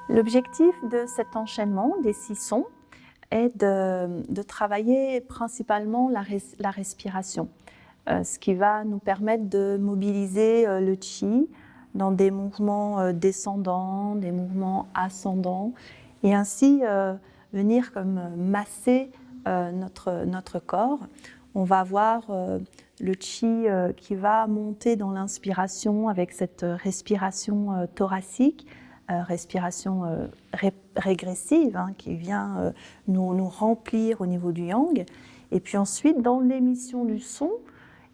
L'objectif de cet enchaînement des 6 sons est de travailler principalement la respiration, ce qui va nous permettre de mobiliser le chi dans des mouvements descendants, des mouvements ascendants, et ainsi venir comme masser notre corps. On va avoir le chi qui va monter dans l'inspiration avec cette respiration thoracique, respiration régressive qui vient nous remplir au niveau du yang. Et puis ensuite, dans l'émission du son,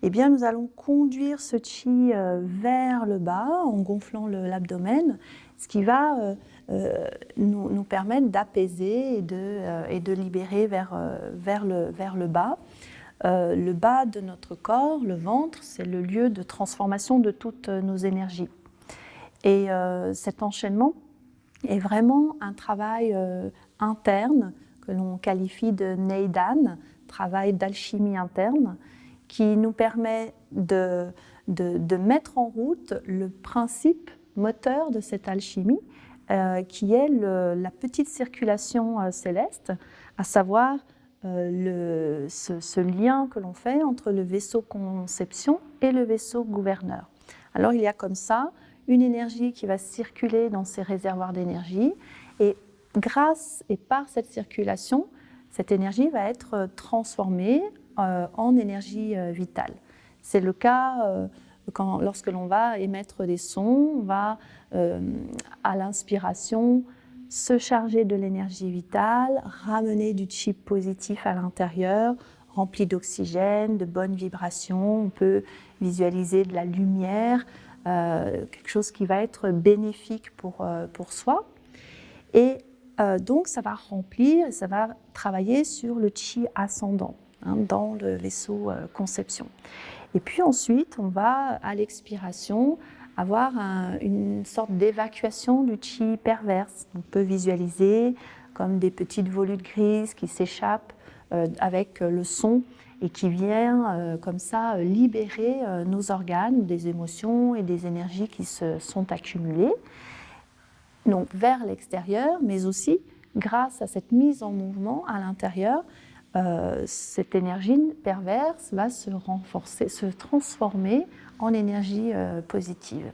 eh bien, nous allons conduire ce chi vers le bas en gonflant l'abdomen, ce qui va nous permettre d'apaiser et de libérer vers le bas. Le bas de notre corps, le ventre, c'est le lieu de transformation de toutes nos énergies. Et cet enchaînement est vraiment un travail interne que l'on qualifie de Neidan, travail d'alchimie interne, qui nous permet de mettre en route le principe moteur de cette alchimie, qui est la petite circulation céleste, à savoir ce lien que l'on fait entre le vaisseau conception et le vaisseau gouverneur. Alors il y a comme ça une énergie qui va circuler dans ces réservoirs d'énergie, et grâce et par cette circulation, cette énergie va être transformée en énergie vitale. C'est le cas lorsque l'on va émettre des sons, on va à l'inspiration se charger de l'énergie vitale, ramener du chi positif à l'intérieur, rempli d'oxygène, de bonnes vibrations. On peut visualiser de la lumière, quelque chose qui va être bénéfique pour soi. Et donc ça va remplir, ça va travailler sur le chi ascendant dans le vaisseau conception. Et puis ensuite, on va à l'expiration avoir une sorte d'évacuation du chi perverse. On peut visualiser comme des petites volutes grises qui s'échappent avec le son et qui vient comme ça libérer nos organes, des émotions et des énergies qui se sont accumulées. Donc vers l'extérieur, mais aussi grâce à cette mise en mouvement à l'intérieur, cette énergie perverse va se renforcer, se transformer en énergie positive.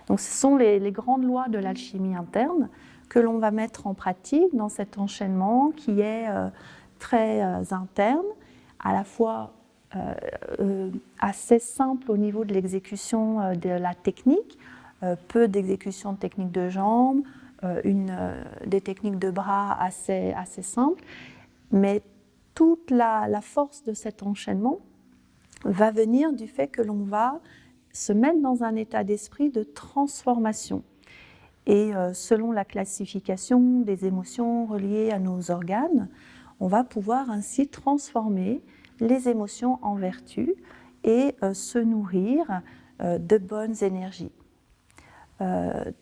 Donc ce sont les grandes lois de l'alchimie interne que l'on va mettre en pratique dans cet enchaînement qui est très interne, à la fois assez simple au niveau de l'exécution de la technique, peu d'exécution de techniques de jambes, des techniques de bras assez simples, mais toute la force de cet enchaînement va venir du fait que l'on va se mettre dans un état d'esprit de transformation. Et selon la classification des émotions reliées à nos organes, on va pouvoir ainsi transformer les émotions en vertus et se nourrir de bonnes énergies.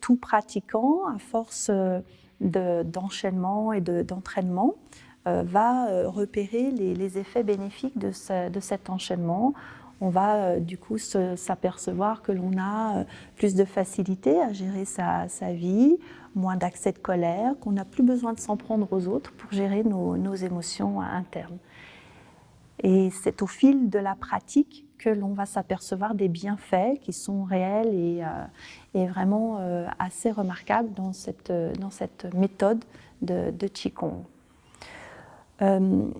Tout pratiquant, à force d'enchaînement et d'entraînement, va repérer les effets bénéfiques de cet enchaînement. On va du coup s'apercevoir que l'on a plus de facilité à gérer sa vie, moins d'accès de colère, qu'on n'a plus besoin de s'en prendre aux autres pour gérer nos émotions internes. Et c'est au fil de la pratique que l'on va s'apercevoir des bienfaits qui sont réels et vraiment assez remarquables dans cette méthode de Qigong.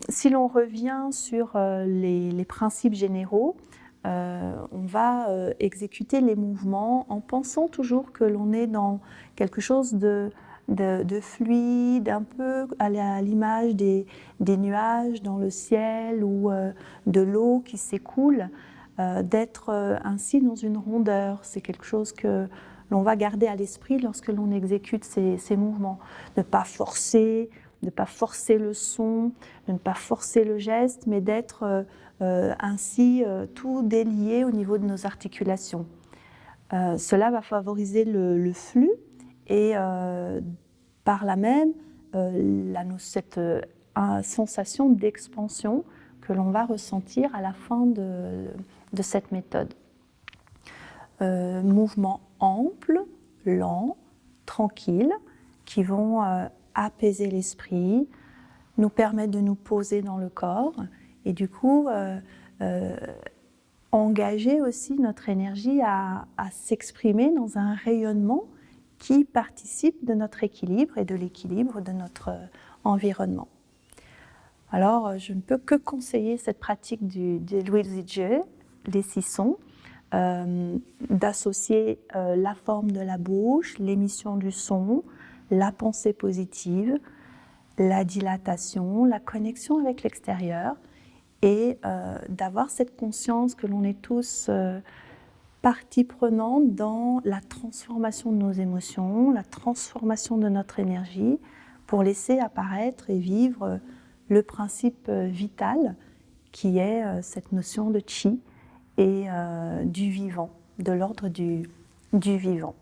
Si l'on revient sur les principes généraux, on va exécuter les mouvements en pensant toujours que l'on est dans quelque chose de fluide, un peu à l'image des nuages dans le ciel ou de l'eau qui s'écoule, d'être ainsi dans une rondeur. C'est quelque chose que l'on va garder à l'esprit lorsque l'on exécute ces mouvements. Ne pas forcer le son, de ne pas forcer le geste, mais d'être ainsi tout délié au niveau de nos articulations. Cela va favoriser le flux et par là même cette sensation d'expansion que l'on va ressentir à la fin de cette méthode. Mouvement ample, lent, tranquille, qui vont apaiser l'esprit, nous permettre de nous poser dans le corps et du coup engager aussi notre énergie à s'exprimer dans un rayonnement qui participe de notre équilibre et de l'équilibre de notre environnement. Alors, je ne peux que conseiller cette pratique des Luizhijie, les 6 sons, d'associer la forme de la bouche, l'émission du son, la pensée positive, la dilatation, la connexion avec l'extérieur et d'avoir cette conscience que l'on est tous partie prenante dans la transformation de nos émotions, la transformation de notre énergie pour laisser apparaître et vivre le principe vital qui est cette notion de chi et du vivant, de l'ordre du vivant.